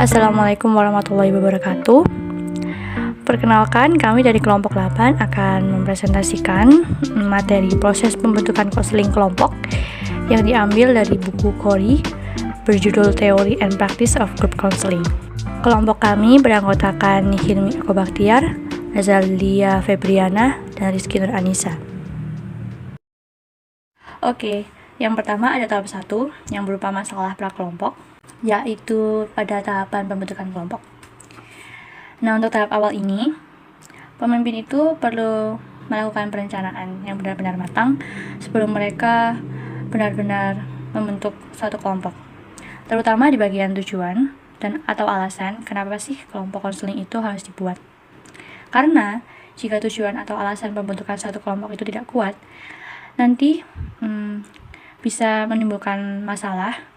Assalamualaikum warahmatullahi wabarakatuh. Perkenalkan, kami dari kelompok 8 akan mempresentasikan materi proses pembentukan konseling kelompok yang diambil dari buku Corey berjudul Theory and Practice of Group Counseling. Kelompok kami beranggotakan Hilmi Eko Bakhtiar, Azalia Febriana, dan Rizky Nur Anissa. Oke, yang pertama ada tahap 1 yang berupa masalah prakelompok, yaitu pada tahapan pembentukan kelompok. Nah, untuk tahap awal ini, pemimpin itu perlu melakukan perencanaan yang benar-benar matang sebelum mereka benar-benar membentuk suatu kelompok, terutama di bagian tujuan dan atau alasan kenapa sih kelompok konseling itu harus dibuat. Karena jika tujuan atau alasan pembentukan suatu kelompok itu tidak kuat, nanti bisa menimbulkan masalah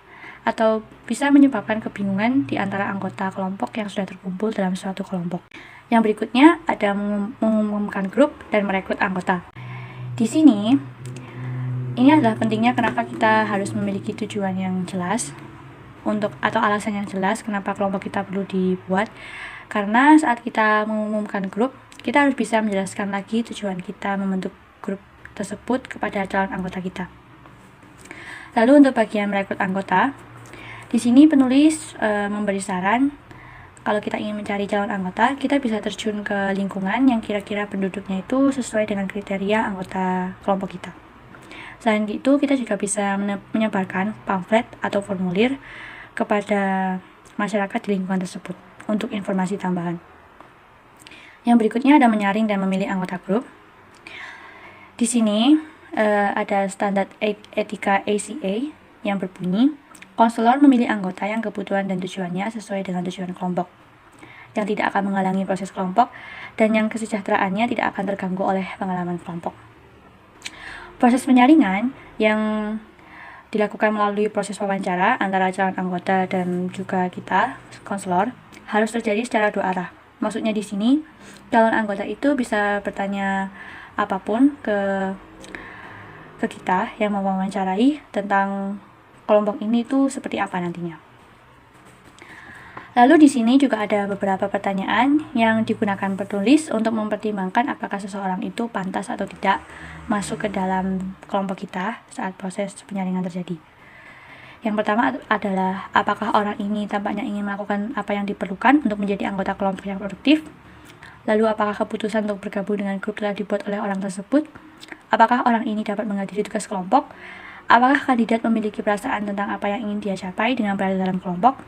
atau bisa menyebabkan kebingungan di antara anggota kelompok yang sudah terkumpul dalam suatu kelompok. Yang berikutnya ada mengumumkan grup dan merekrut anggota. Di sini, ini adalah pentingnya kenapa kita harus memiliki tujuan yang jelas atau alasan yang jelas kenapa kelompok kita perlu dibuat. Karena saat kita mengumumkan grup, kita harus bisa menjelaskan lagi tujuan kita membentuk grup tersebut kepada calon anggota kita. Lalu untuk bagian merekrut anggota, di sini penulis memberi saran kalau kita ingin mencari calon anggota, kita bisa terjun ke lingkungan yang kira-kira penduduknya itu sesuai dengan kriteria anggota kelompok kita. Selain itu, kita juga bisa menyebarkan pamflet atau formulir kepada masyarakat di lingkungan tersebut untuk informasi tambahan. Yang berikutnya ada menyaring dan memilih anggota grup. Di sini ada standar etika ACA yang berbunyi, konselor memilih anggota yang kebutuhan dan tujuannya sesuai dengan tujuan kelompok, yang tidak akan menghalangi proses kelompok, dan yang kesejahteraannya tidak akan terganggu oleh pengalaman kelompok. Proses penyaringan yang dilakukan melalui proses wawancara antara calon anggota dan juga kita, konselor, harus terjadi secara dua arah. Maksudnya di sini, calon anggota itu bisa bertanya apapun ke kita yang mau mewawancarai tentang kelompok ini tuh seperti apa nantinya. Lalu di sini juga ada beberapa pertanyaan yang digunakan penulis untuk mempertimbangkan apakah seseorang itu pantas atau tidak masuk ke dalam kelompok kita saat proses penyaringan terjadi. Yang pertama adalah apakah orang ini tampaknya ingin melakukan apa yang diperlukan untuk menjadi anggota kelompok yang produktif. Lalu apakah keputusan untuk bergabung dengan grup telah dibuat oleh orang tersebut? Apakah orang ini dapat menghadiri tugas kelompok? Apakah kandidat memiliki perasaan tentang apa yang ingin dia capai dengan berada dalam kelompok?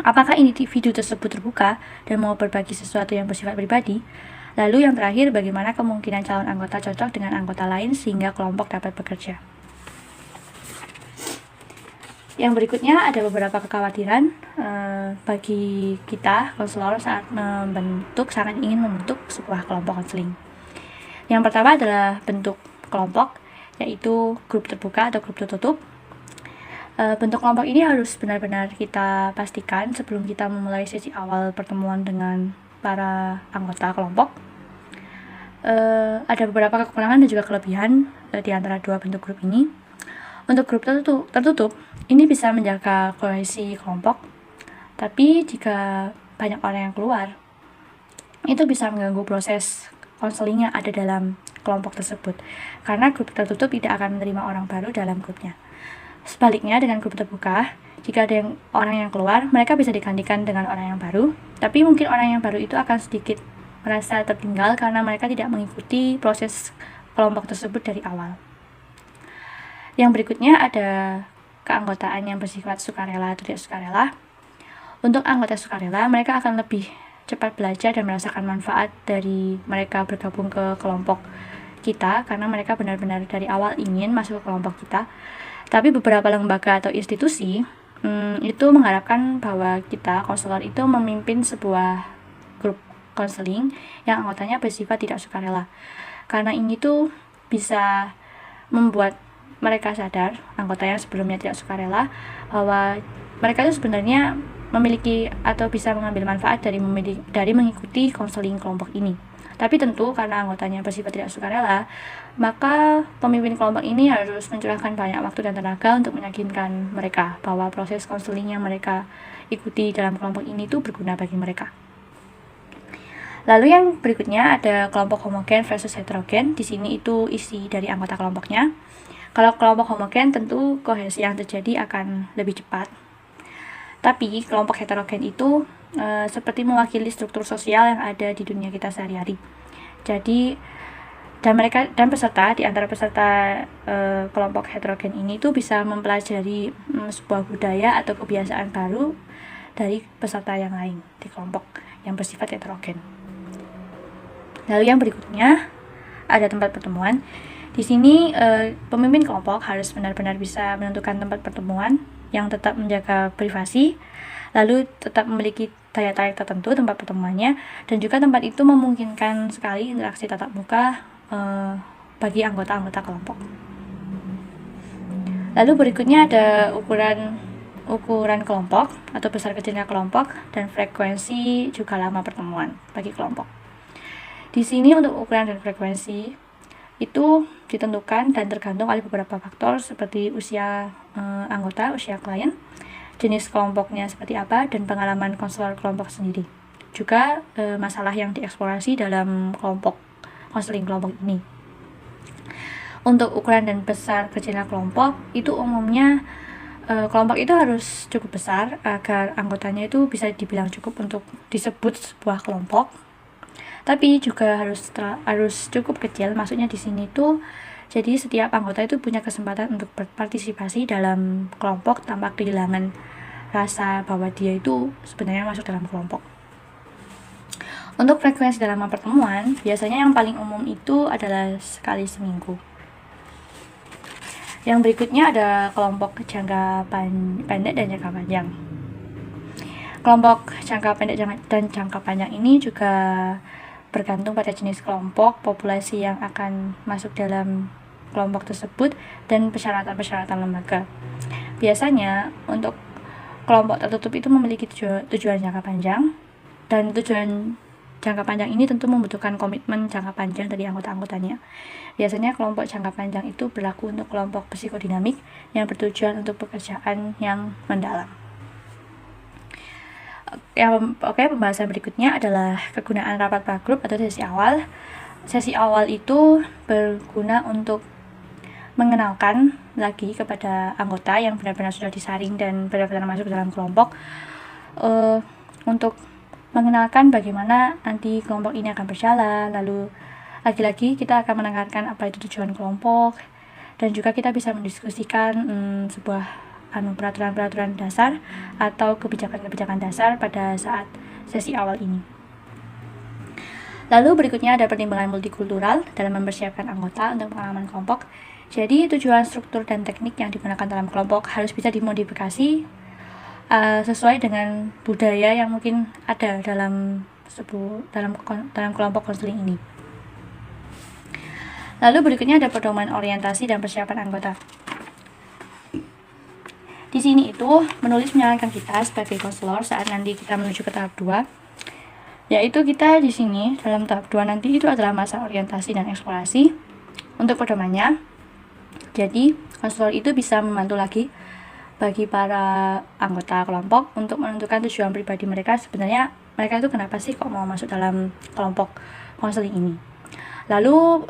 Apakah individu tersebut terbuka dan mau berbagi sesuatu yang bersifat pribadi? Lalu yang terakhir, bagaimana kemungkinan calon anggota cocok dengan anggota lain sehingga kelompok dapat bekerja? Yang berikutnya ada beberapa kekhawatiran bagi kita, konselor, saat sangat ingin membentuk sebuah kelompok konseling. Yang pertama adalah bentuk kelompok, yaitu grup terbuka atau grup tertutup. Bentuk kelompok ini harus benar-benar kita pastikan sebelum kita memulai sesi awal pertemuan dengan para anggota kelompok. Ada beberapa kekurangan dan juga kelebihan di antara dua bentuk grup ini. Untuk grup tertutup, ini bisa menjaga kohesi kelompok, tapi jika banyak orang yang keluar, itu bisa mengganggu proses konseling yang ada dalam kelompok tersebut, karena grup tertutup tidak akan menerima orang baru dalam grupnya. Sebaliknya, dengan grup terbuka, jika ada orang yang keluar, mereka bisa digantikan dengan orang yang baru, tapi mungkin orang yang baru itu akan sedikit merasa tertinggal karena mereka tidak mengikuti proses kelompok tersebut dari awal. Yang berikutnya ada keanggotaan yang bersifat sukarela atau tidak sukarela. Untuk anggota sukarela, mereka akan lebih cepat belajar dan merasakan manfaat dari mereka bergabung ke kelompok kita karena mereka benar-benar dari awal ingin masuk ke kelompok kita. Tapi beberapa lembaga atau institusi itu mengharapkan bahwa kita, konselor, itu memimpin sebuah grup konseling yang anggotanya bersifat tidak sukarela. Karena ini tuh bisa membuat mereka sadar, anggota yang sebelumnya tidak sukarela, bahwa mereka itu sebenarnya memiliki atau bisa mengambil manfaat dari mengikuti konseling kelompok ini. Tapi tentu karena anggotanya bersifat tidak sukarela, maka pemimpin kelompok ini harus mencurahkan banyak waktu dan tenaga untuk meyakinkan mereka bahwa proses konseling yang mereka ikuti dalam kelompok ini itu berguna bagi mereka. Lalu yang berikutnya ada kelompok homogen versus heterogen. Di sini itu isi dari anggota kelompoknya. Kalau kelompok homogen tentu kohesi yang terjadi akan lebih cepat. Tapi kelompok heterogen itu seperti mewakili struktur sosial yang ada di dunia kita sehari-hari. Jadi dan peserta di antara peserta kelompok heterogen ini tuh bisa mempelajari sebuah budaya atau kebiasaan baru dari peserta yang lain di kelompok yang bersifat heterogen. Lalu yang berikutnya ada tempat pertemuan. Di sini pemimpin kelompok harus benar-benar bisa menentukan tempat pertemuan yang tetap menjaga privasi, lalu tetap memiliki daya tarik tertentu tempat pertemuannya, dan juga tempat itu memungkinkan sekali interaksi tatap muka bagi anggota-anggota kelompok. Lalu berikutnya ada ukuran kelompok atau besar kecilnya kelompok dan frekuensi juga lama pertemuan bagi kelompok. Di sini untuk ukuran dan frekuensi itu ditentukan dan tergantung oleh beberapa faktor seperti usia anggota, usia klien, jenis kelompoknya seperti apa, dan pengalaman konselor kelompok sendiri. Juga masalah yang dieksplorasi dalam konseling kelompok ini. Untuk ukuran dan besar kecilnya kelompok, itu umumnya kelompok itu harus cukup besar agar anggotanya itu bisa dibilang cukup untuk disebut sebuah kelompok. Tapi juga harus cukup kecil, maksudnya di sini tuh jadi setiap anggota itu punya kesempatan untuk berpartisipasi dalam kelompok tanpa kehilangan rasa bahwa dia itu sebenarnya masuk dalam kelompok. Untuk frekuensi dalam pertemuan, biasanya yang paling umum itu adalah sekali seminggu. Yang berikutnya ada kelompok jangka pendek dan jangka panjang. Kelompok jangka pendek dan jangka panjang ini juga bergantung pada jenis kelompok, populasi yang akan masuk dalam kelompok tersebut, dan persyaratan-persyaratan lembaga. Biasanya untuk kelompok tertutup itu memiliki tujuan jangka panjang, dan tujuan jangka panjang ini tentu membutuhkan komitmen jangka panjang dari anggota-anggotanya. Biasanya kelompok jangka panjang itu berlaku untuk kelompok psikodinamik yang bertujuan untuk pekerjaan yang mendalam. Pembahasan berikutnya adalah kegunaan rapat pragrup atau sesi awal. Sesi awal itu berguna untuk mengenalkan lagi kepada anggota yang benar-benar sudah disaring dan benar-benar masuk dalam kelompok, untuk mengenalkan bagaimana nanti kelompok ini akan berjalan. Lalu lagi-lagi kita akan menekankan apa itu tujuan kelompok, dan juga kita bisa mendiskusikan sebuah peraturan-peraturan dasar atau kebijakan-kebijakan dasar pada saat sesi awal ini. Lalu berikutnya ada pertimbangan multikultural dalam mempersiapkan anggota untuk pengalaman kelompok. Jadi tujuan, struktur, dan teknik yang digunakan dalam kelompok harus bisa dimodifikasi sesuai dengan budaya yang mungkin ada dalam kelompok konseling ini. Lalu berikutnya ada pedoman orientasi dan persiapan anggota. Di sini itu menulis menyarankan kita sebagai konselor saat nanti kita menuju ke tahap 2, yaitu kita di sini dalam tahap 2 nanti itu adalah masa orientasi dan eksplorasi. Untuk pedomannya, jadi konselor itu bisa membantu lagi bagi para anggota kelompok untuk menentukan tujuan pribadi mereka. Sebenarnya mereka itu kenapa sih kok mau masuk dalam kelompok konseling ini. Lalu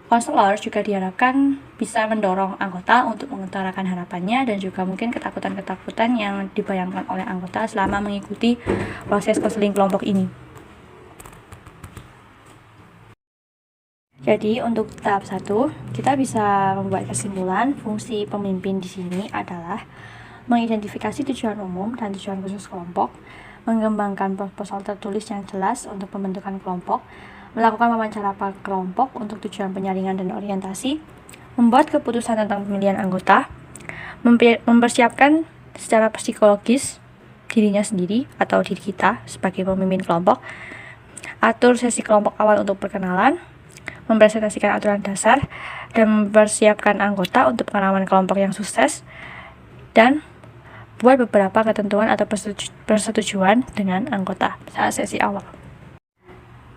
konselor juga diharapkan bisa mendorong anggota untuk mengutarakan harapannya dan juga mungkin ketakutan-ketakutan yang dibayangkan oleh anggota selama mengikuti proses konseling kelompok ini. Jadi untuk tahap 1, kita bisa membuat kesimpulan fungsi pemimpin di sini adalah mengidentifikasi tujuan umum dan tujuan khusus kelompok, mengembangkan proposal tertulis yang jelas untuk pembentukan kelompok, melakukan wawancara kelompok untuk tujuan penyaringan dan orientasi, membuat keputusan tentang pemilihan anggota, mempersiapkan secara psikologis dirinya sendiri atau diri kita sebagai pemimpin kelompok, atur sesi kelompok awal untuk perkenalan, mempresentasikan aturan dasar, dan mempersiapkan anggota untuk pengalaman kelompok yang sukses, dan buat beberapa ketentuan atau persetujuan dengan anggota saat sesi awal.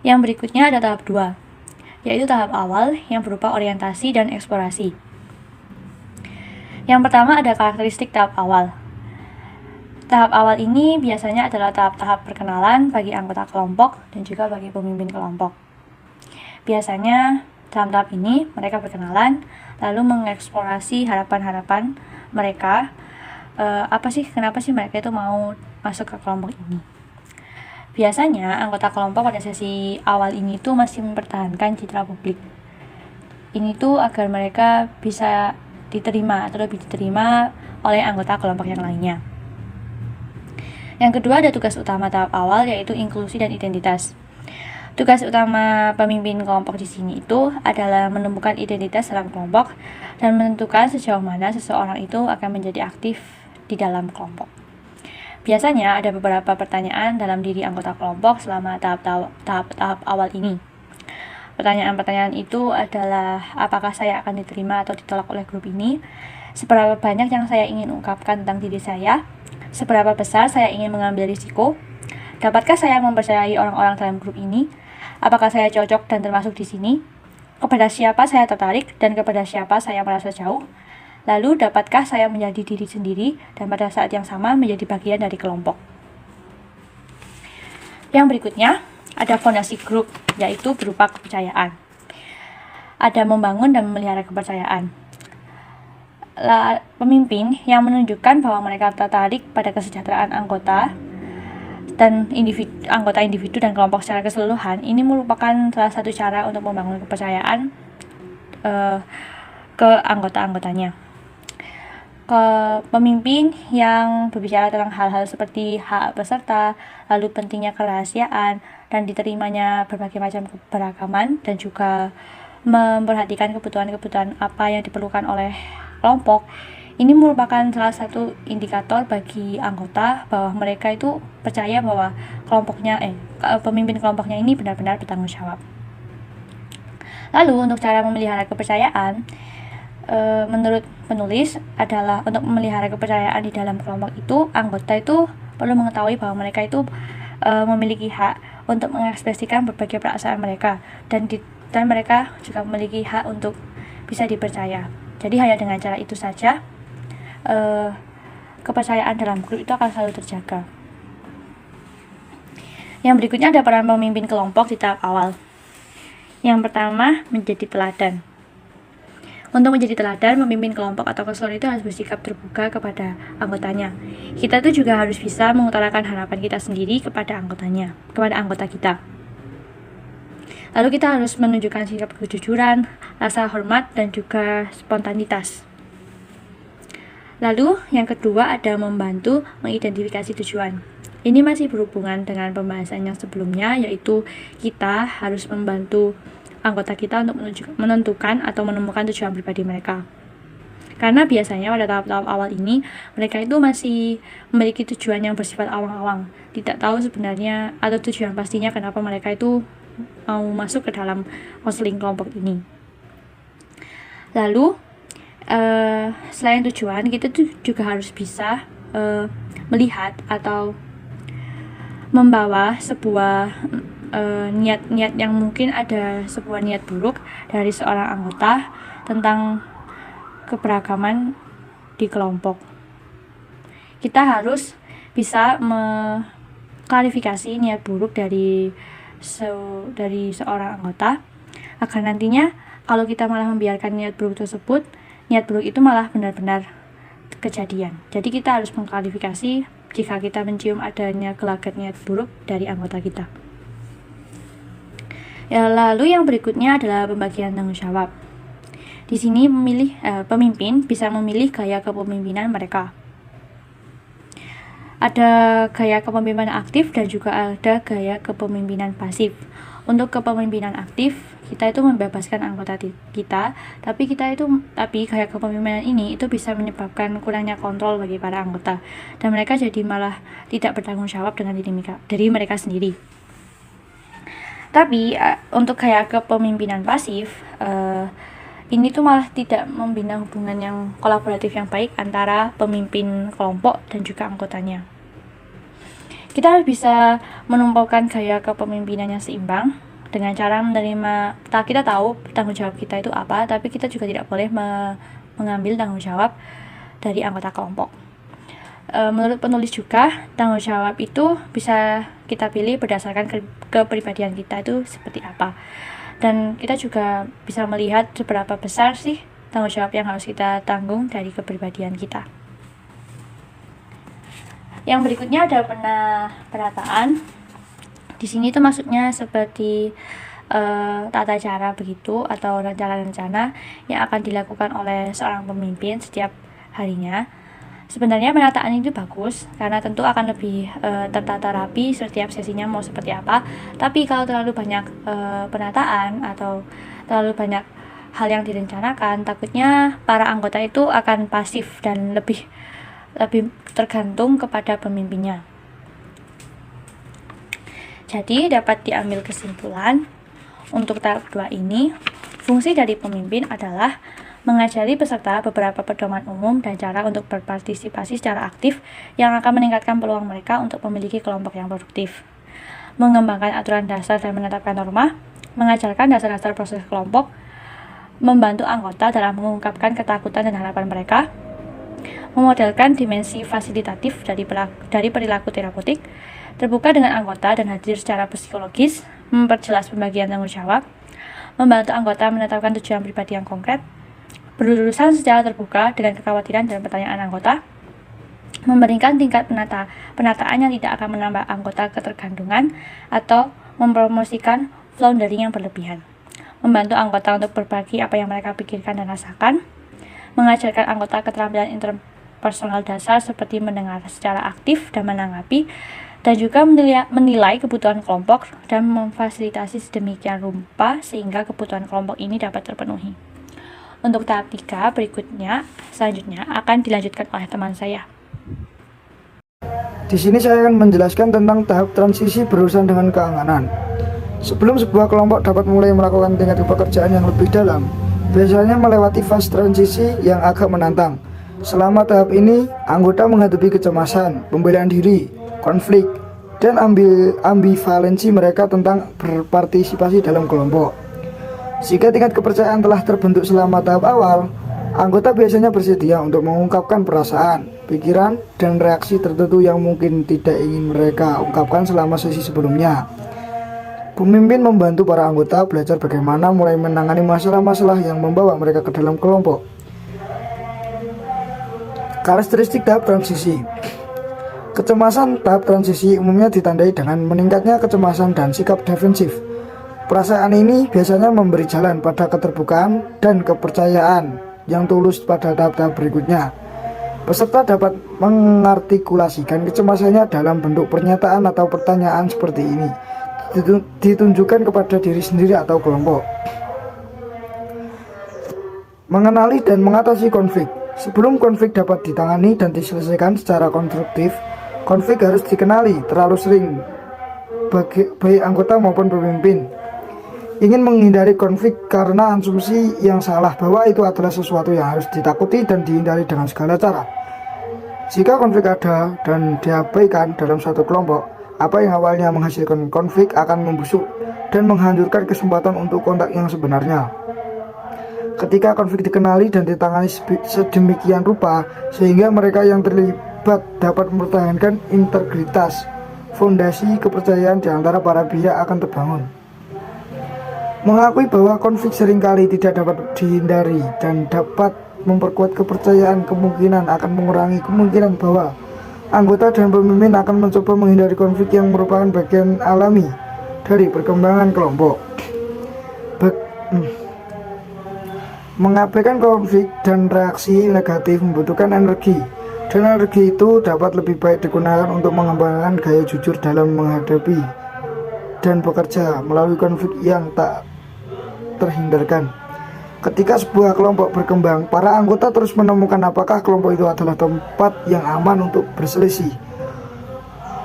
Yang berikutnya ada tahap 2, yaitu tahap awal yang berupa orientasi dan eksplorasi. Yang pertama ada karakteristik tahap awal. Tahap awal ini biasanya adalah tahap-tahap perkenalan bagi anggota kelompok dan juga bagi pemimpin kelompok. Biasanya dalam tahap ini mereka berkenalan, lalu mengeksplorasi harapan-harapan mereka. Kenapa sih mereka itu mau masuk ke kelompok ini. Biasanya anggota kelompok pada sesi awal ini tuh masih mempertahankan citra publik. Ini tuh agar mereka bisa diterima atau lebih diterima oleh anggota kelompok yang lainnya. Yang kedua ada tugas utama tahap awal, yaitu inklusi dan identitas. Tugas utama pemimpin kelompok di sini itu adalah menemukan identitas dalam kelompok dan menentukan sejauh mana seseorang itu akan menjadi aktif di dalam kelompok. Biasanya ada beberapa pertanyaan dalam diri anggota kelompok selama tahap awal ini. Pertanyaan-pertanyaan itu adalah apakah saya akan diterima atau ditolak oleh grup ini, seberapa banyak yang saya ingin ungkapkan tentang diri saya, seberapa besar saya ingin mengambil risiko, dapatkah saya mempercayai orang-orang dalam grup ini, apakah saya cocok dan termasuk di sini, kepada siapa saya tertarik dan kepada siapa saya merasa jauh, lalu dapatkah saya menjadi diri sendiri dan pada saat yang sama menjadi bagian dari kelompok. Yang berikutnya ada fondasi grup, yaitu berupa kepercayaan. Ada membangun dan memelihara kepercayaan. Pemimpin yang menunjukkan bahwa mereka tertarik pada kesejahteraan anggota dan anggota individu dan kelompok secara keseluruhan, ini merupakan salah satu cara untuk membangun kepercayaan ke anggota-anggotanya. Pemimpin yang berbicara tentang hal-hal seperti hak peserta, lalu pentingnya kerahasiaan dan diterimanya berbagai macam keberagaman, dan juga memperhatikan kebutuhan-kebutuhan apa yang diperlukan oleh kelompok. Ini merupakan salah satu indikator bagi anggota bahwa mereka itu percaya bahwa pemimpin kelompoknya ini benar-benar bertanggung jawab. Lalu untuk cara memelihara kepercayaan, menurut penulis adalah untuk memelihara kepercayaan di dalam kelompok itu, anggota itu perlu mengetahui bahwa mereka itu memiliki hak untuk mengekspresikan berbagai perasaan mereka, dan mereka juga memiliki hak untuk bisa dipercaya. Jadi hanya dengan cara itu saja kepercayaan dalam grup itu akan selalu terjaga. Yang berikutnya ada peran pemimpin kelompok di tahap awal. Yang pertama, menjadi teladan. Untuk menjadi teladan, pemimpin kelompok atau kelompok itu harus bersikap terbuka kepada anggotanya. Kita itu juga harus bisa mengutarakan harapan kita sendiri kepada anggota kita. Lalu kita harus menunjukkan sikap kejujuran, rasa hormat, dan juga spontanitas. Lalu yang kedua ada membantu mengidentifikasi tujuan. Ini masih berhubungan dengan pembahasan yang sebelumnya, yaitu kita harus membantu anggota kita untuk menentukan atau menemukan tujuan pribadi mereka. Karena biasanya pada tahap-tahap awal ini, mereka itu masih memiliki tujuan yang bersifat awang-awang, tidak tahu sebenarnya atau tujuan pastinya kenapa mereka itu mau masuk ke dalam konseling kelompok ini. Lalu, selain tujuan, kita tuh juga harus bisa melihat atau membawa sebuah niat-niat yang mungkin ada sebuah niat buruk dari seorang anggota tentang keberagaman di kelompok. Kita harus bisa mengklarifikasi niat buruk dari seorang anggota, agar nantinya kalau kita malah membiarkan niat buruk tersebut, niat buruk itu malah benar-benar kejadian. Jadi kita harus mengklarifikasi jika kita mencium adanya gelagat niat buruk dari anggota kita. Ya, lalu yang berikutnya adalah pembagian tanggung jawab. Di sini pemimpin bisa memilih gaya kepemimpinan mereka. Ada gaya kepemimpinan aktif dan juga ada gaya kepemimpinan pasif. Untuk kepemimpinan aktif, kita itu membebaskan anggota kita, tapi gaya kepemimpinan ini itu bisa menyebabkan kurangnya kontrol bagi para anggota, dan mereka jadi malah tidak bertanggung jawab dengan diri mereka sendiri. Tapi untuk gaya kepemimpinan pasif, ini tuh malah tidak membina hubungan yang kolaboratif yang baik antara pemimpin kelompok dan juga anggotanya. Kita harus bisa menumpukan gaya kepemimpinan yang seimbang, dengan cara menerima, kita tahu tanggung jawab kita itu apa, tapi kita juga tidak boleh mengambil tanggung jawab dari anggota kelompok. Menurut penulis juga, tanggung jawab itu bisa kita pilih berdasarkan kepribadian kita itu seperti apa. Dan kita juga bisa melihat seberapa besar sih tanggung jawab yang harus kita tanggung dari kepribadian kita. Yang berikutnya ada penataan. Di sini tuh maksudnya seperti tata cara begitu, atau rencana-rencana yang akan dilakukan oleh seorang pemimpin setiap harinya. Sebenarnya penataan itu bagus karena tentu akan lebih tertata rapi setiap sesinya mau seperti apa. Tapi kalau terlalu banyak penataan atau terlalu banyak hal yang direncanakan, takutnya para anggota itu akan pasif dan lebih tergantung kepada pemimpinnya. Jadi dapat diambil kesimpulan untuk tahap 2 ini, fungsi dari pemimpin adalah mengajari peserta beberapa pedoman umum dan cara untuk berpartisipasi secara aktif yang akan meningkatkan peluang mereka untuk memiliki kelompok yang produktif, mengembangkan aturan dasar dan menetapkan norma, mengajarkan dasar-dasar proses kelompok, membantu anggota dalam mengungkapkan ketakutan dan harapan mereka, memodelkan dimensi fasilitatif dari perilaku terapeutik, terbuka dengan anggota dan hadir secara psikologis, memperjelas pembagian tanggung jawab, membantu anggota menetapkan tujuan pribadi yang konkret, berurusan secara terbuka dengan kekhawatiran dan pertanyaan anggota, memberikan tingkat penataan yang tidak akan menambah anggota ketergantungan atau mempromosikan floundering yang berlebihan, membantu anggota untuk berbagi apa yang mereka pikirkan dan rasakan, mengajarkan anggota keterampilan interpersonal dasar seperti mendengar secara aktif dan menanggapi, dan juga menilai kebutuhan kelompok dan memfasilitasi sedemikian rupa sehingga kebutuhan kelompok ini dapat terpenuhi. Untuk tahap 3 selanjutnya akan dilanjutkan oleh teman saya. Di sini saya akan menjelaskan tentang tahap transisi berurusan dengan keamanan. Sebelum sebuah kelompok dapat mulai melakukan tingkat pekerjaan yang lebih dalam, biasanya melewati fase transisi yang agak menantang. Selama tahap ini, anggota menghadapi kecemasan, pembelaan diri, konflik, dan ambivalensi mereka tentang berpartisipasi dalam kelompok. Jika tingkat kepercayaan telah terbentuk selama tahap awal, anggota biasanya bersedia untuk mengungkapkan perasaan, pikiran, dan reaksi tertentu yang mungkin tidak ingin mereka ungkapkan selama sesi sebelumnya. Pemimpin membantu para anggota belajar bagaimana mulai menangani masalah-masalah yang membawa mereka ke dalam kelompok. Karakteristik tahap transisi. Kecemasan tahap transisi umumnya ditandai dengan meningkatnya kecemasan dan sikap defensif. Perasaan ini biasanya memberi jalan pada keterbukaan dan kepercayaan yang tulus pada tahap-tahap berikutnya. Peserta dapat mengartikulasikan kecemasannya dalam bentuk pernyataan atau pertanyaan seperti ini, ditunjukkan kepada diri sendiri atau kelompok. Mengenali dan mengatasi konflik. Sebelum konflik dapat ditangani dan diselesaikan secara konstruktif, konflik harus dikenali terlalu sering baik anggota maupun pemimpin. Ingin menghindari konflik karena asumsi yang salah bahwa itu adalah sesuatu yang harus ditakuti dan dihindari dengan segala cara. Jika konflik ada dan diabaikan dalam satu kelompok, apa yang awalnya menghasilkan konflik akan membusuk dan menghancurkan kesempatan untuk kontak yang sebenarnya. Ketika konflik dikenali dan ditangani sedemikian rupa sehingga mereka yang terlibat dapat mempertahankan integritas, fondasi kepercayaan di antara para pihak akan terbangun. Mengakui bahwa konflik seringkali tidak dapat dihindari dan dapat memperkuat kepercayaan kemungkinan akan mengurangi kemungkinan bahwa anggota dan pemimpin akan mencoba menghindari konflik yang merupakan bagian alami dari perkembangan kelompok. Mengabaikan konflik dan reaksi negatif membutuhkan energi, dan energi itu dapat lebih baik digunakan untuk mengembangkan gaya jujur dalam menghadapi dan bekerja melalui konflik yang tak terhindarkan. Ketika sebuah kelompok berkembang, para anggota terus menemukan apakah kelompok itu adalah tempat yang aman untuk berselisih,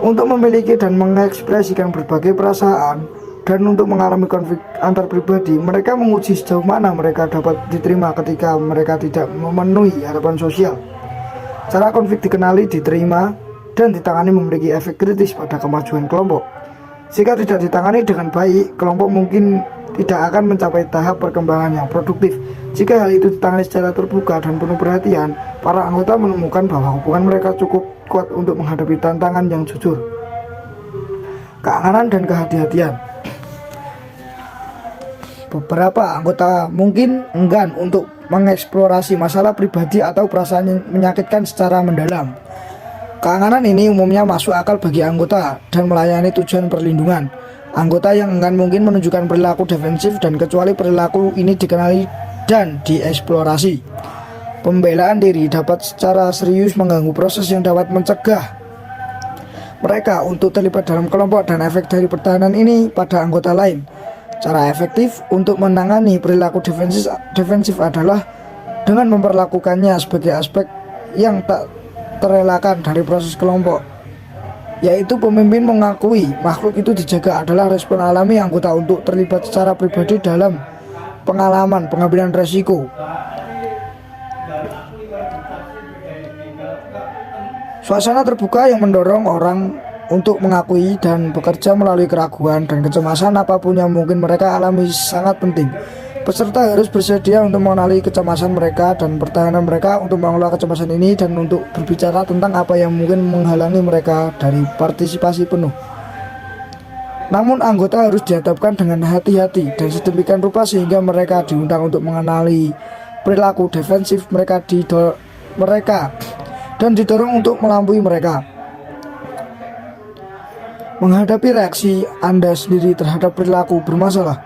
untuk memiliki dan mengekspresikan berbagai perasaan, dan untuk mengalami konflik antar pribadi. Mereka menguji sejauh mana mereka dapat diterima ketika mereka tidak memenuhi harapan sosial. Cara konflik dikenali, diterima, dan ditangani memiliki efek kritis pada kemajuan kelompok. Jika tidak ditangani dengan baik, kelompok mungkin tidak akan mencapai tahap perkembangan yang produktif. Jika hal itu ditangani secara terbuka dan penuh perhatian, para anggota menemukan bahwa hubungan mereka cukup kuat untuk menghadapi tantangan yang jujur, keamanan, dan kehati-hatian. Beberapa anggota mungkin enggan untuk mengeksplorasi masalah pribadi atau perasaan yang menyakitkan secara mendalam. Keamanan ini umumnya masuk akal bagi anggota dan melayani tujuan perlindungan. Anggota yang enggan mungkin menunjukkan perilaku defensif dan kecuali perilaku ini dikenali dan dieksplorasi. Pembelaan diri dapat secara serius mengganggu proses yang dapat mencegah mereka untuk terlibat dalam kelompok dan efek dari pertahanan ini pada anggota lain. Cara efektif untuk menangani perilaku defensif adalah dengan memperlakukannya sebagai aspek yang tak terelakkan dari proses kelompok, yaitu pemimpin mengakui makhluk itu dijaga adalah respon alami anggota untuk terlibat secara pribadi dalam pengalaman pengambilan resiko. Suasana terbuka yang mendorong orang untuk mengakui dan bekerja melalui keraguan dan kecemasan apapun yang mungkin mereka alami sangat penting. Peserta harus bersedia untuk mengenali kecemasan mereka dan pertahanan mereka, untuk mengelola kecemasan ini dan untuk berbicara tentang apa yang mungkin menghalangi mereka dari partisipasi penuh. Namun anggota harus dihadapkan dengan hati-hati dan sedemikian rupa sehingga mereka diundang untuk mengenali perilaku defensif mereka dan didorong untuk melampaui mereka. Menghadapi reaksi Anda sendiri terhadap perilaku bermasalah,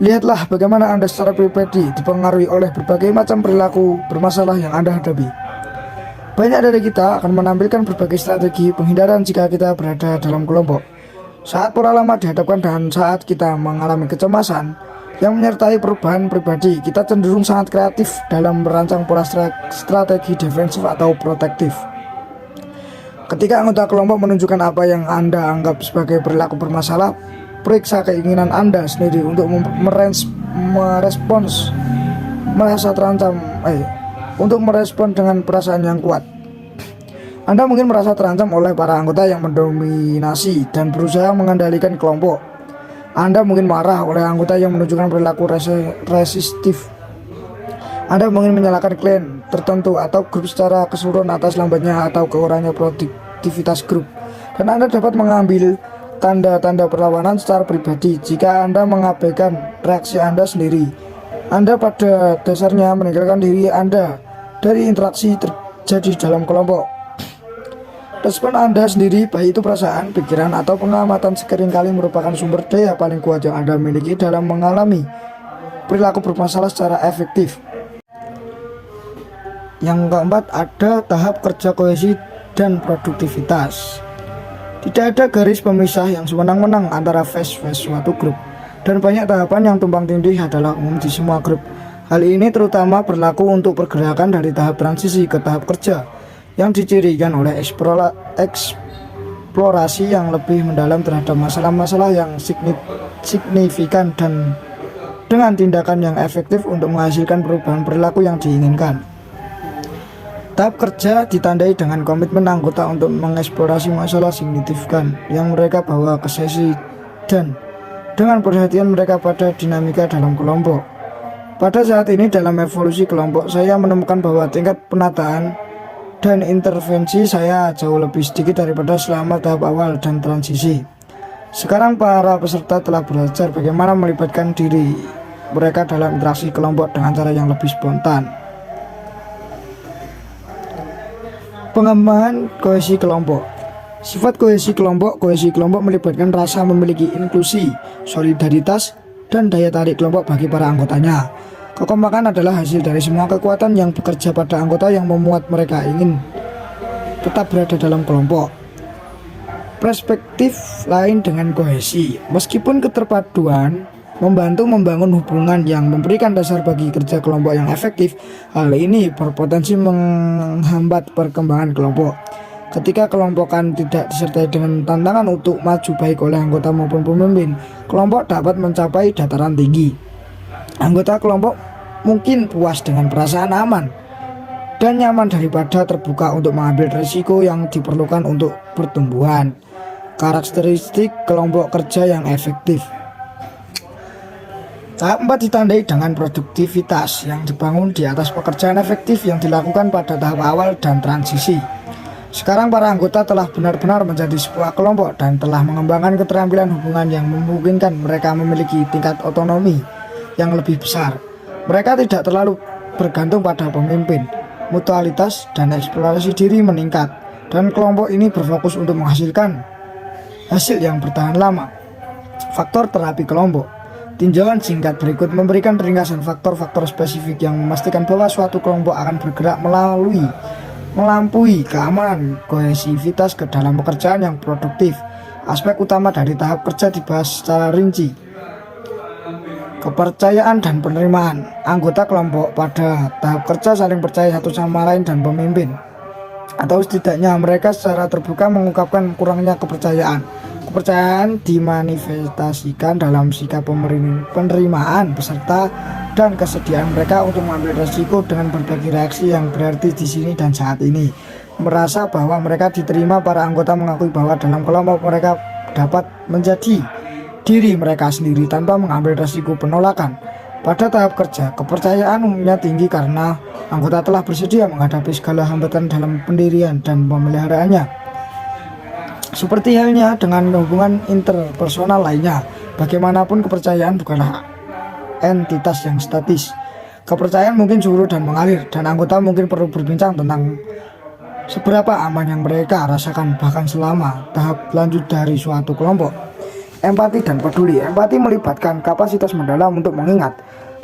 lihatlah bagaimana Anda secara pribadi dipengaruhi oleh berbagai macam perilaku bermasalah yang Anda hadapi. Banyak dari kita akan menampilkan berbagai strategi penghindaran jika kita berada dalam kelompok. Saat pola lama dihadapkan dan saat kita mengalami kecemasan yang menyertai perubahan pribadi, kita cenderung sangat kreatif dalam merancang pola strategi defensif atau protektif. Ketika anggota kelompok menunjukkan apa yang Anda anggap sebagai perilaku bermasalah, periksa keinginan Anda sendiri untuk merespons dengan perasaan yang kuat. Anda mungkin merasa terancam oleh para anggota yang mendominasi dan berusaha mengendalikan kelompok. Anda mungkin marah oleh anggota yang menunjukkan perilaku resistif. Anda mungkin menyalahkan klan tertentu atau grup secara keseluruhan atas lambatnya atau kekurangnya produktivitas grup. Dan Anda dapat mengambil tanda-tanda perlawanan secara pribadi jika Anda mengabaikan reaksi Anda sendiri. Anda pada dasarnya meninggalkan diri Anda dari interaksi terjadi dalam kelompok. Respon Anda sendiri, baik itu perasaan, pikiran, atau pengamatan, seringkali merupakan sumber daya paling kuat yang Anda miliki dalam mengalami perilaku bermasalah secara efektif. Yang keempat, ada tahap kerja kohesi dan produktivitas. Tidak ada garis pemisah yang sewenang-wenang antara fase-fase suatu grup, dan banyak tahapan yang tumpang tindih adalah umum di semua grup. Hal ini terutama berlaku untuk pergerakan dari tahap transisi ke tahap kerja, yang dicirikan oleh eksplorasi yang lebih mendalam terhadap masalah-masalah yang signifikan dan dengan tindakan yang efektif untuk menghasilkan perubahan perilaku yang diinginkan. Tahap kerja ditandai dengan komitmen anggota untuk mengeksplorasi masalah signifikan yang mereka bawa ke sesi dan dengan perhatian mereka pada dinamika dalam kelompok. Pada saat ini dalam evolusi kelompok, saya menemukan bahwa tingkat penataan dan intervensi saya jauh lebih sedikit daripada selama tahap awal dan transisi. Sekarang para peserta telah belajar bagaimana melibatkan diri mereka dalam interaksi kelompok dengan cara yang lebih spontan. Pengembangan kohesi kelompok. Sifat kohesi kelompok melibatkan rasa memiliki inklusi, solidaritas, dan daya tarik kelompok bagi para anggotanya. Kekompakan adalah hasil dari semua kekuatan yang bekerja pada anggota yang memuat mereka ingin tetap berada dalam kelompok. Perspektif lain dengan kohesi. Meskipun keterpaduan membantu membangun hubungan yang memberikan dasar bagi kerja kelompok yang efektif, hal ini berpotensi menghambat perkembangan kelompok. Ketika kelompokan tidak disertai dengan tantangan untuk maju baik oleh anggota maupun pemimpin, kelompok dapat mencapai dataran tinggi. Anggota kelompok mungkin puas dengan perasaan aman dan nyaman daripada terbuka untuk mengambil risiko yang diperlukan untuk pertumbuhan. Karakteristik kelompok kerja yang efektif. Tahap 4 ditandai dengan produktivitas yang dibangun di atas pekerjaan efektif yang dilakukan pada tahap awal dan transisi. Sekarang para anggota telah benar-benar menjadi sebuah kelompok dan telah mengembangkan keterampilan hubungan yang memungkinkan mereka memiliki tingkat otonomi yang lebih besar. Mereka tidak terlalu bergantung pada pemimpin, mutualitas dan eksplorasi diri meningkat, dan kelompok ini berfokus untuk menghasilkan hasil yang bertahan lama. Faktor terapi kelompok. Tinjauan singkat berikut memberikan ringkasan faktor-faktor spesifik yang memastikan bahwa suatu kelompok akan bergerak melampaui keamanan kohesivitas ke dalam pekerjaan yang produktif. Aspek utama dari tahap kerja dibahas secara rinci. Kepercayaan dan penerimaan. Anggota kelompok pada tahap kerja saling percaya satu sama lain dan pemimpin, atau setidaknya mereka secara terbuka mengungkapkan kurangnya kepercayaan. Kepercayaan dimanifestasikan dalam sikap penerimaan peserta dan kesediaan mereka untuk mengambil resiko dengan berbagai reaksi yang berarti di sini dan saat ini. Merasa bahwa mereka diterima, para anggota mengakui bahwa dalam kelompok mereka dapat menjadi diri mereka sendiri tanpa mengambil resiko penolakan. Pada tahap kerja, kepercayaan umumnya tinggi karena anggota telah bersedia menghadapi segala hambatan dalam pendirian dan pemeliharaannya. Seperti halnya dengan hubungan interpersonal lainnya, bagaimanapun kepercayaan bukanlah entitas yang statis. Kepercayaan mungkin surut dan mengalir, dan anggota mungkin perlu berbincang tentang seberapa aman yang mereka rasakan bahkan selama tahap lanjut dari suatu kelompok. Empati dan peduli. Empati melibatkan kapasitas mendalam untuk mengingat,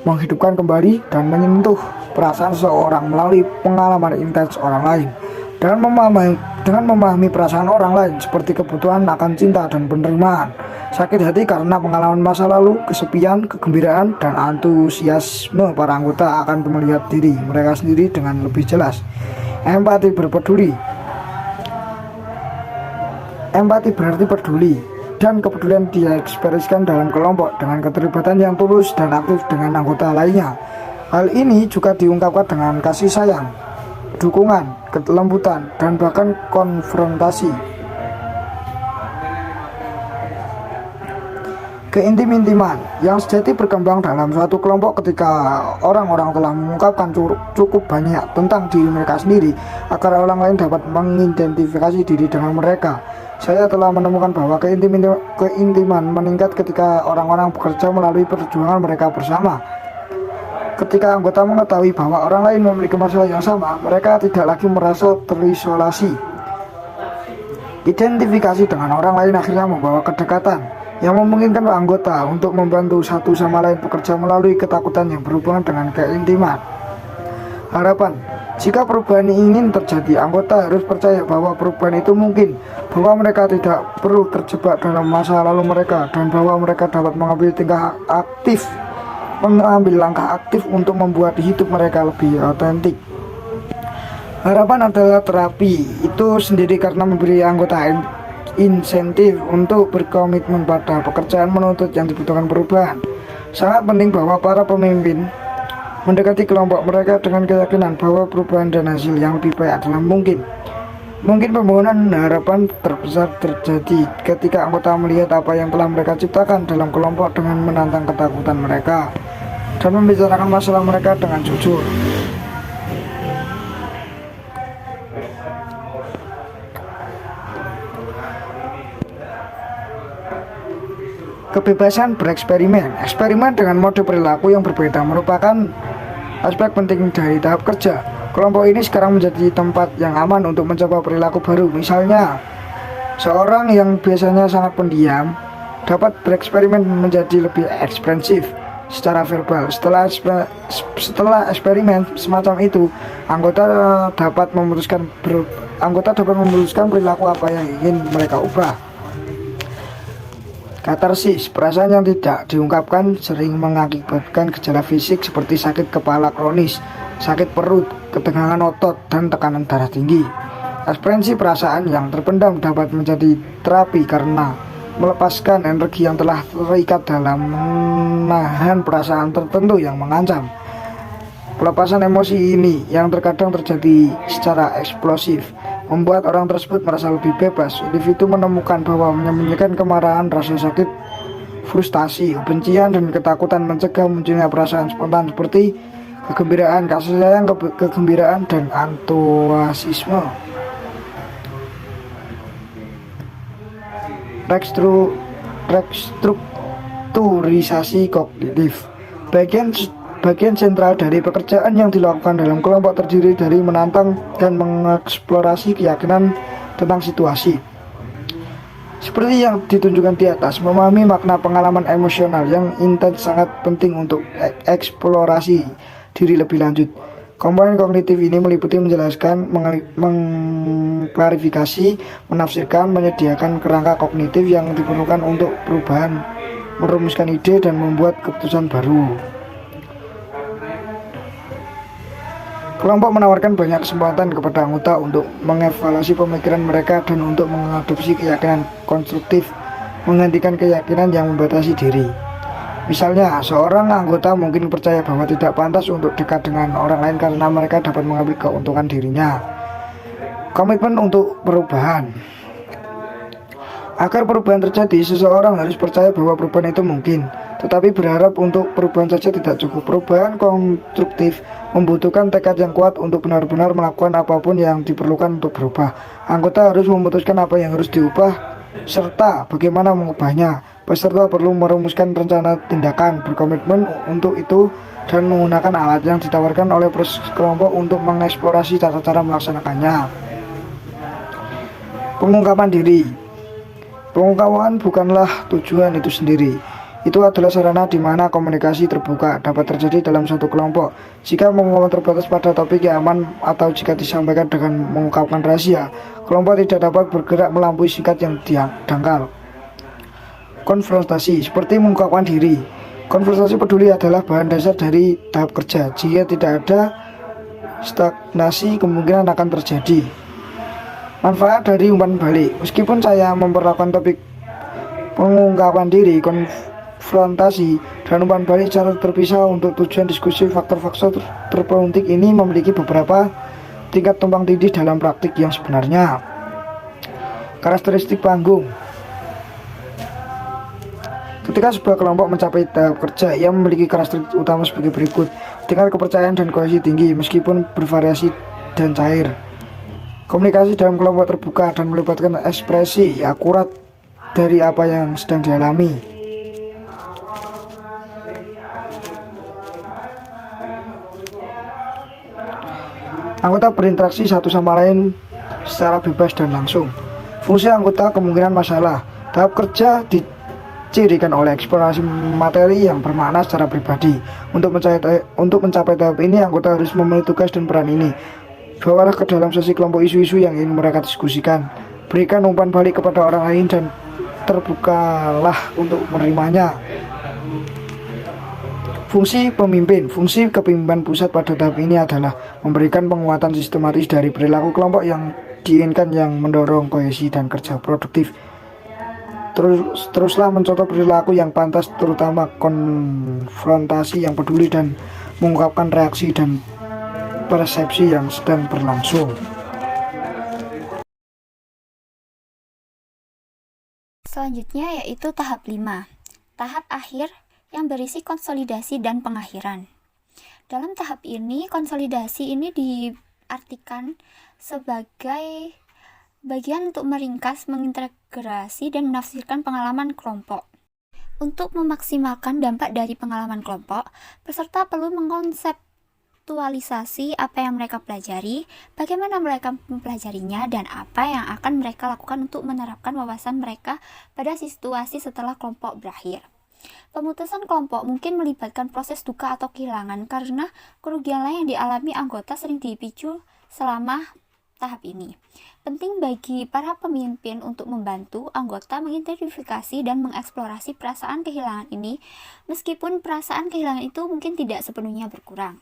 menghidupkan kembali, dan menyentuh perasaan seseorang melalui pengalaman intens orang lain. Dengan memahami perasaan orang lain seperti kebutuhan akan cinta dan penerimaan, sakit hati karena pengalaman masa lalu, kesepian, kegembiraan, dan antusiasme, para anggota akan melihat diri mereka sendiri dengan lebih jelas. Empati berpeduli. Empati berarti peduli, dan kepedulian diekspresikan dalam kelompok dengan keterlibatan yang tulus dan aktif dengan anggota lainnya. Hal ini juga diungkapkan dengan kasih sayang, dukungan, kelembutan, dan bahkan konfrontasi. Keintim-intiman yang sejati berkembang dalam suatu kelompok ketika orang-orang telah mengungkapkan cukup banyak tentang diri mereka sendiri agar orang lain dapat mengidentifikasi diri dengan mereka. Saya telah menemukan bahwa keintiman meningkat ketika orang-orang bekerja melalui perjuangan mereka bersama. Ketika anggota mengetahui bahwa orang lain memiliki masalah yang sama, mereka tidak lagi merasa terisolasi. Identifikasi dengan orang lain akhirnya membawa kedekatan yang memungkinkan anggota untuk membantu satu sama lain bekerja melalui ketakutan yang berhubungan dengan keintiman. Harapan. Jika perubahan ingin terjadi, anggota harus percaya bahwa perubahan itu mungkin, bahwa mereka tidak perlu terjebak dalam masa lalu mereka, dan bahwa mereka dapat mengambil langkah aktif untuk membuat hidup mereka lebih otentik. Harapan adalah terapi itu sendiri karena memberi anggota insentif untuk berkomitmen pada pekerjaan menuntut yang dibutuhkan perubahan. Sangat penting bahwa para pemimpin mendekati kelompok mereka dengan keyakinan bahwa perubahan dan hasil yang lebih baik adalah mungkin. Mungkin pembangunan harapan terbesar terjadi ketika anggota melihat apa yang telah mereka ciptakan dalam kelompok dengan menantang ketakutan mereka dan membicarakan masalah mereka dengan jujur. Kebebasan bereksperimen. Eksperimen dengan mode perilaku yang berbeda merupakan aspek penting dari tahap kerja. Kelompok ini sekarang menjadi tempat yang aman untuk mencoba perilaku baru. Misalnya, seorang yang biasanya sangat pendiam dapat bereksperimen menjadi lebih ekspresif secara verbal. Setelah eksperimen semacam itu, anggota dapat memutuskan perilaku apa yang ingin mereka ubah. Katarsis, perasaan yang tidak diungkapkan sering mengakibatkan gejala fisik seperti sakit kepala kronis, sakit perut, ketegangan otot, dan tekanan darah tinggi. Ekspresi perasaan yang terpendam dapat menjadi terapi karena melepaskan energi yang telah terikat dalam menahan perasaan tertentu yang mengancam. Pelepasan emosi ini yang terkadang terjadi secara eksplosif membuat orang tersebut merasa lebih bebas. Individu menemukan bahwa menyembunyikan kemarahan, rasa sakit, frustasi, kebencian, dan ketakutan mencegah munculnya perasaan spontan seperti kegembiraan, kasih sayang, kegembiraan, dan antusiasme. Restrukturisasi kognitif. Bagian sentral dari pekerjaan yang dilakukan dalam kelompok terdiri dari menantang dan mengeksplorasi keyakinan tentang situasi. Seperti yang ditunjukkan di atas, memahami makna pengalaman emosional yang intens sangat penting untuk eksplorasi diri lebih lanjut. Komponen kognitif ini meliputi menjelaskan, mengklarifikasi, menafsirkan, menyediakan kerangka kognitif yang diperlukan untuk perubahan, merumuskan ide, dan membuat keputusan baru. Kelompok menawarkan banyak kesempatan kepada anggota untuk mengevaluasi pemikiran mereka dan untuk mengadopsi keyakinan konstruktif, menghentikan keyakinan yang membatasi diri. Misalnya, seorang anggota mungkin percaya bahwa tidak pantas untuk dekat dengan orang lain karena mereka dapat mengambil keuntungan dirinya. Komitmen untuk perubahan. Agar perubahan terjadi, seseorang harus percaya bahwa perubahan itu mungkin, tetapi berharap untuk perubahan saja tidak cukup. Perubahan konstruktif membutuhkan tekad yang kuat untuk benar-benar melakukan apapun yang diperlukan untuk berubah. Anggota harus memutuskan apa yang harus diubah serta bagaimana mengubahnya. Peserta perlu merumuskan rencana tindakan, berkomitmen untuk itu, dan menggunakan alat yang ditawarkan oleh proses kelompok untuk mengeksplorasi cara-cara melaksanakannya. Pengungkapan diri. Pengungkapan bukanlah tujuan itu sendiri. Itu adalah sarana di mana komunikasi terbuka dapat terjadi dalam satu kelompok. Jika pengungkapan terbatas pada topik yang aman atau jika disampaikan dengan mengungkapkan rahasia, kelompok tidak dapat bergerak melampaui singkat yang dangkal. Konfrontasi, seperti mengungkapkan diri. Konfrontasi peduli adalah bahan dasar dari tahap kerja. Jika tidak ada stagnasi, kemungkinan akan terjadi. Manfaat dari umpan balik. Meskipun saya memperlakukan topik pengungkapan diri, konfrontasi, dan umpan balik secara terpisah untuk tujuan diskusi, faktor-faktor terpenting ini memiliki beberapa tingkat tumpang tindih dalam praktik yang sebenarnya. Karakteristik panggung. Ketika sebuah kelompok mencapai tahap kerja, ia memiliki karakteristik utama sebagai berikut: dengan kepercayaan dan kohesi tinggi, meskipun bervariasi dan cair. Komunikasi dalam kelompok terbuka dan melibatkan ekspresi akurat dari apa yang sedang dialami. Anggota berinteraksi satu sama lain secara bebas dan langsung. Fungsi anggota kemungkinan masalah. Tahap kerja dicirikan oleh eksplorasi materi yang bermakna secara pribadi. Untuk mencapai tahap ini, anggota harus memenuhi tugas dan peran ini. Bawalah ke dalam sesi kelompok isu-isu yang ingin mereka diskusikan. Berikan umpan balik kepada orang lain dan terbukalah untuk menerimanya. Fungsi pemimpin. Fungsi kepemimpinan pusat pada tahap ini adalah memberikan penguatan sistematis dari perilaku kelompok yang diinginkan yang mendorong kohesi dan kerja produktif. Teruslah mencontoh perilaku yang pantas, terutama konfrontasi yang peduli dan mengungkapkan reaksi dan persepsi yang sedang berlangsung. Selanjutnya yaitu tahap 5, tahap akhir yang berisi konsolidasi dan pengakhiran. Dalam tahap ini, konsolidasi ini diartikan sebagai bagian untuk meringkas, mengintegrasi, dan menafsirkan pengalaman kelompok. Untuk memaksimalkan dampak dari pengalaman kelompok, peserta perlu mengkonseptualisasi apa yang mereka pelajari, bagaimana mereka mempelajarinya, dan apa yang akan mereka lakukan untuk menerapkan wawasan mereka pada situasi setelah kelompok berakhir. Pemutusan kelompok mungkin melibatkan proses duka atau kehilangan karena kerugian lain yang dialami anggota sering dipicu selama tahap ini. Penting bagi para pemimpin untuk membantu anggota mengidentifikasi dan mengeksplorasi perasaan kehilangan ini, meskipun perasaan kehilangan itu mungkin tidak sepenuhnya berkurang.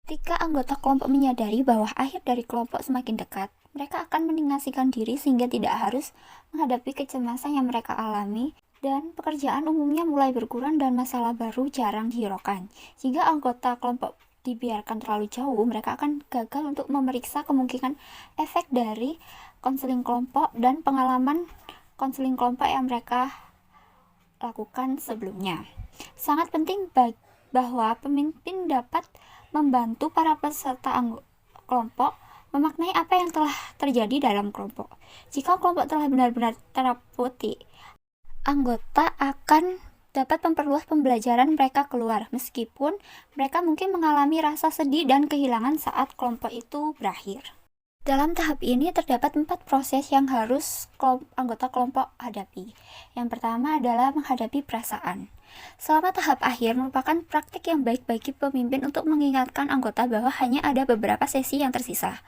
Ketika anggota kelompok menyadari bahwa akhir dari kelompok semakin dekat, mereka akan meninggalkan diri sehingga tidak harus menghadapi kecemasan yang mereka alami, dan pekerjaan umumnya mulai berkurang dan masalah baru jarang dihiraukan. Jika anggota kelompok dibiarkan terlalu jauh, mereka akan gagal untuk memeriksa kemungkinan efek dari konseling kelompok dan pengalaman konseling kelompok yang mereka lakukan sebelumnya. Sangat penting bahwa pemimpin dapat membantu para peserta kelompok memaknai apa yang telah terjadi dalam kelompok. Jika kelompok telah benar-benar teraputi, anggota akan dapat memperluas pembelajaran mereka keluar, meskipun mereka mungkin mengalami rasa sedih dan kehilangan saat kelompok itu berakhir. Dalam tahap ini terdapat 4 proses yang harus anggota kelompok hadapi. Yang pertama adalah menghadapi perasaan. Selama tahap akhir merupakan praktik yang baik bagi pemimpin untuk mengingatkan anggota bahwa hanya ada beberapa sesi yang tersisa.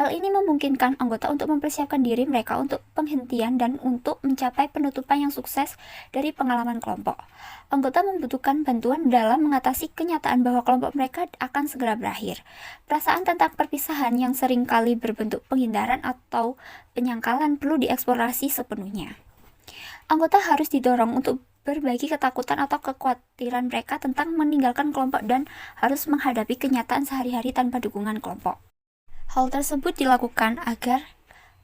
Hal ini memungkinkan anggota untuk mempersiapkan diri mereka untuk penghentian dan untuk mencapai penutupan yang sukses dari pengalaman kelompok. Anggota membutuhkan bantuan dalam mengatasi kenyataan bahwa kelompok mereka akan segera berakhir. Perasaan tentang perpisahan yang sering kali berbentuk penghindaran atau penyangkalan perlu dieksplorasi sepenuhnya. Anggota harus didorong untuk berbagi ketakutan atau kekhawatiran mereka tentang meninggalkan kelompok dan harus menghadapi kenyataan sehari-hari tanpa dukungan kelompok. Hal tersebut dilakukan agar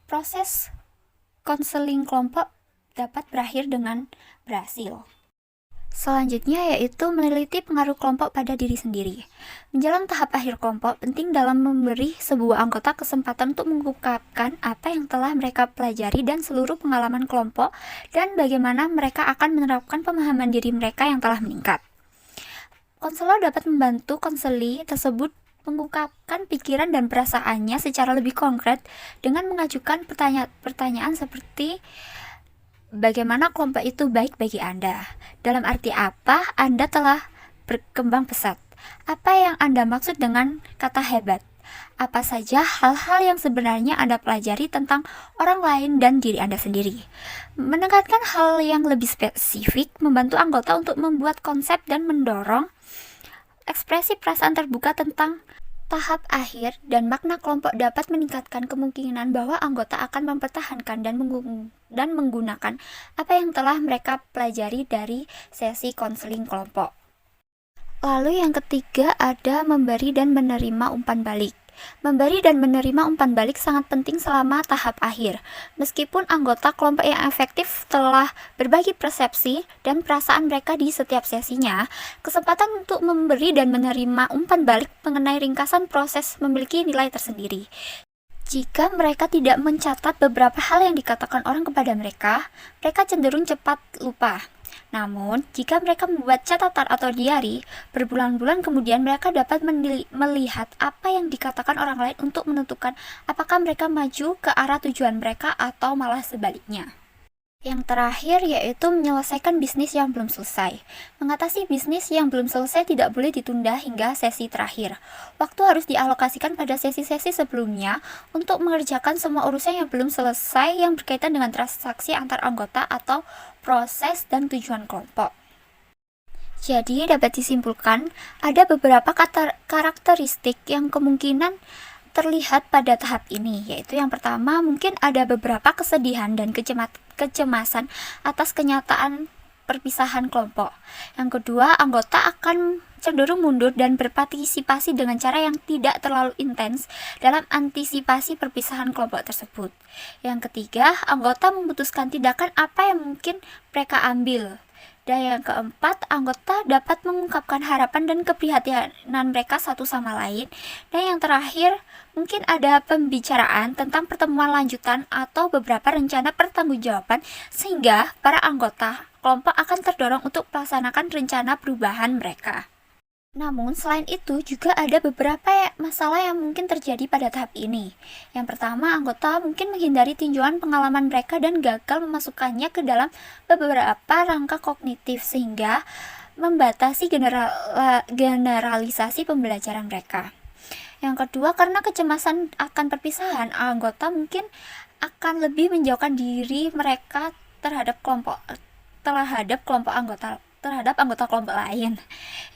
proses konseling kelompok dapat berakhir dengan berhasil. Selanjutnya yaitu meneliti pengaruh kelompok pada diri sendiri. Menjelang tahap akhir kelompok, penting dalam memberi sebuah anggota kesempatan untuk mengungkapkan apa yang telah mereka pelajari dan seluruh pengalaman kelompok dan bagaimana mereka akan menerapkan pemahaman diri mereka yang telah meningkat. Konselor dapat membantu konseli tersebut mengungkapkan pikiran dan perasaannya secara lebih konkret dengan mengajukan pertanyaan seperti bagaimana kelompok itu baik bagi Anda? Dalam arti apa Anda telah berkembang pesat? Apa yang Anda maksud dengan kata hebat? Apa saja hal-hal yang sebenarnya Anda pelajari tentang orang lain dan diri Anda sendiri? Menekankan hal yang lebih spesifik membantu anggota untuk membuat konsep dan mendorong ekspresi perasaan terbuka tentang tahap akhir dan makna kelompok dapat meningkatkan kemungkinan bahwa anggota akan mempertahankan dan menggunakan apa yang telah mereka pelajari dari sesi konseling kelompok. Lalu yang ketiga ada memberi dan menerima umpan balik. Memberi dan menerima umpan balik sangat penting selama tahap akhir. Meskipun anggota kelompok yang efektif telah berbagi persepsi dan perasaan mereka di setiap sesinya, kesempatan untuk memberi dan menerima umpan balik mengenai ringkasan proses memiliki nilai tersendiri. Jika mereka tidak mencatat beberapa hal yang dikatakan orang kepada mereka, mereka cenderung cepat lupa. Namun, jika mereka membuat catatan atau diari, berbulan-bulan kemudian mereka dapat melihat apa yang dikatakan orang lain untuk menentukan apakah mereka maju ke arah tujuan mereka atau malah sebaliknya. Yang terakhir yaitu menyelesaikan bisnis yang belum selesai. Mengatasi bisnis yang belum selesai tidak boleh ditunda hingga sesi terakhir. Waktu harus dialokasikan pada sesi-sesi sebelumnya untuk mengerjakan semua urusan yang belum selesai yang berkaitan dengan transaksi antar anggota atau proses dan tujuan kelompok. Jadi dapat disimpulkan ada beberapa karakteristik yang kemungkinan terlihat pada tahap ini, yaitu yang pertama mungkin ada beberapa kesedihan dan kecemasan atas kenyataan perpisahan kelompok. Yang kedua, anggota akan cenderung mundur dan berpartisipasi dengan cara yang tidak terlalu intens dalam antisipasi perpisahan kelompok tersebut. Yang ketiga, anggota memutuskan tindakan apa yang mungkin mereka ambil. Dan yang keempat, anggota dapat mengungkapkan harapan dan keprihatinan mereka satu sama lain. Dan yang terakhir, mungkin ada pembicaraan tentang pertemuan lanjutan atau beberapa rencana pertanggungjawaban sehingga para anggota kelompok akan terdorong untuk melaksanakan rencana perubahan mereka. Namun, selain itu juga ada beberapa masalah yang mungkin terjadi pada tahap ini. Yang pertama, anggota mungkin menghindari tinjauan pengalaman mereka dan gagal memasukkannya ke dalam beberapa rangka kognitif sehingga membatasi generalisasi pembelajaran mereka. Yang kedua, karena kecemasan akan perpisahan, anggota mungkin akan lebih menjauhkan diri mereka terhadap anggota kelompok lain.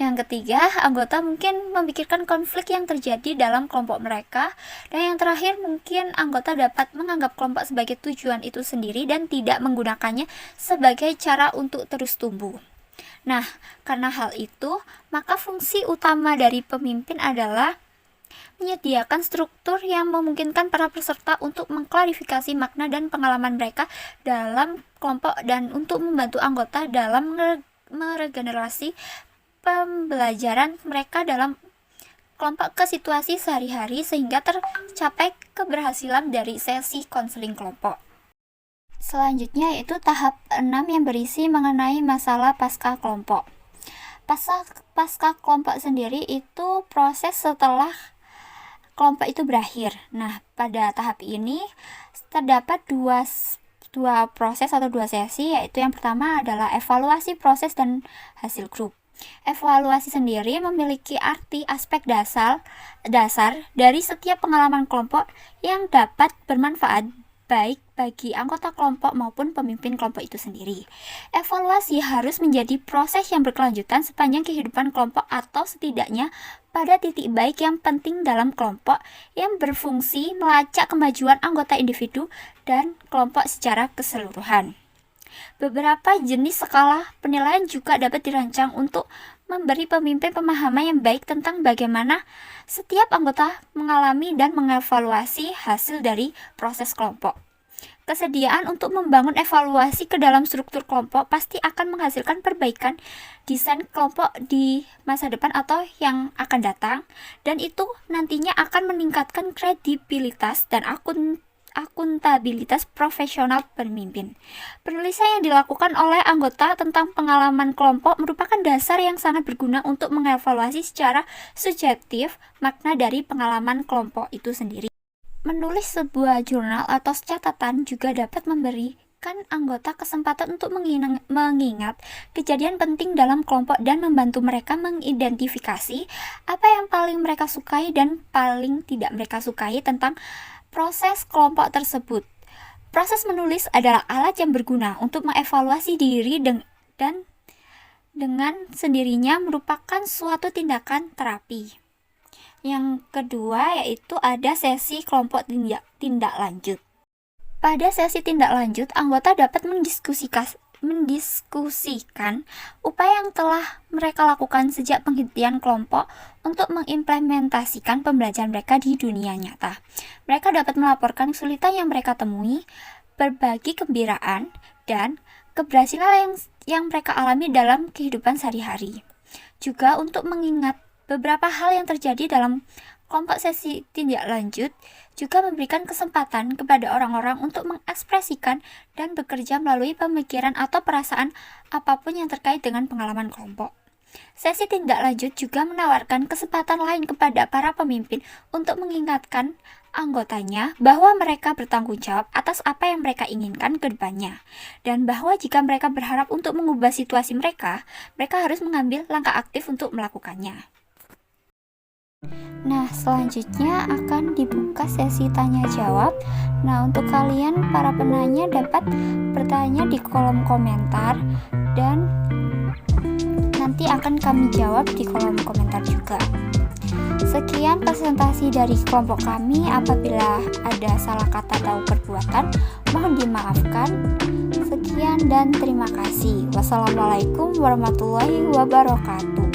Yang ketiga, anggota mungkin memikirkan konflik yang terjadi dalam kelompok mereka. Dan yang terakhir, mungkin anggota dapat menganggap kelompok sebagai tujuan itu sendiri dan tidak menggunakannya sebagai cara untuk terus tumbuh. Nah, karena hal itu, maka fungsi utama dari pemimpin adalah menyediakan struktur yang memungkinkan para peserta untuk mengklarifikasi makna dan pengalaman mereka dalam kelompok dan untuk membantu anggota dalam meregenerasi pembelajaran mereka dalam kelompok ke situasi sehari-hari sehingga tercapai keberhasilan dari sesi konseling kelompok. Selanjutnya yaitu tahap 6 yang berisi mengenai masalah pasca kelompok. Pasca kelompok sendiri itu proses setelah kelompok itu berakhir. Nah, pada tahap ini terdapat dua proses atau dua sesi, yaitu yang pertama adalah evaluasi proses dan hasil grup. Evaluasi sendiri memiliki arti aspek dasar dari setiap pengalaman kelompok yang dapat bermanfaat baik bagi anggota kelompok maupun pemimpin kelompok itu sendiri. Evaluasi harus menjadi proses yang berkelanjutan sepanjang kehidupan kelompok atau setidaknya pada titik baik yang penting dalam kelompok yang berfungsi melacak kemajuan anggota individu dan kelompok secara keseluruhan. Beberapa jenis skala penilaian juga dapat dirancang untuk memberi pemimpin pemahaman yang baik tentang bagaimana setiap anggota mengalami dan mengevaluasi hasil dari proses kelompok. Kesediaan untuk membangun evaluasi ke dalam struktur kelompok pasti akan menghasilkan perbaikan desain kelompok di masa depan atau yang akan datang, dan itu nantinya akan meningkatkan kredibilitas dan akuntabilitas profesional pemimpin. Penelitian yang dilakukan oleh anggota tentang pengalaman kelompok merupakan dasar yang sangat berguna untuk mengevaluasi secara subjektif makna dari pengalaman kelompok itu sendiri. Menulis sebuah jurnal atau catatan juga dapat memberikan anggota kesempatan untuk mengingat kejadian penting dalam kelompok dan membantu mereka mengidentifikasi apa yang paling mereka sukai dan paling tidak mereka sukai tentang proses kelompok tersebut. Proses menulis adalah alat yang berguna untuk mengevaluasi diri dan dengan sendirinya merupakan suatu tindakan terapi. Yang kedua yaitu ada sesi kelompok tindak lanjut. Pada sesi tindak lanjut, anggota dapat mendiskusikan upaya yang telah mereka lakukan sejak penghentian kelompok untuk mengimplementasikan pembelajaran mereka di dunia nyata. Mereka dapat melaporkan kesulitan yang mereka temui, berbagi kegembiraan, dan keberhasilan yang mereka alami dalam kehidupan sehari-hari. Juga untuk mengingat beberapa hal yang terjadi dalam kelompok sesi tindak lanjut juga memberikan kesempatan kepada orang-orang untuk mengekspresikan dan bekerja melalui pemikiran atau perasaan apapun yang terkait dengan pengalaman kelompok. Sesi tindak lanjut juga menawarkan kesempatan lain kepada para pemimpin untuk mengingatkan anggotanya bahwa mereka bertanggung jawab atas apa yang mereka inginkan ke depannya, dan bahwa jika mereka berharap untuk mengubah situasi mereka harus mengambil langkah aktif untuk melakukannya. Nah, selanjutnya akan dibuka sesi tanya jawab. Nah, untuk kalian para penanya dapat bertanya di kolom komentar dan nanti akan kami jawab di kolom komentar juga. Sekian presentasi dari kelompok kami. Apabila ada salah kata atau perbuatan, mohon dimaafkan. Sekian dan terima kasih. Wassalamualaikum warahmatullahi wabarakatuh.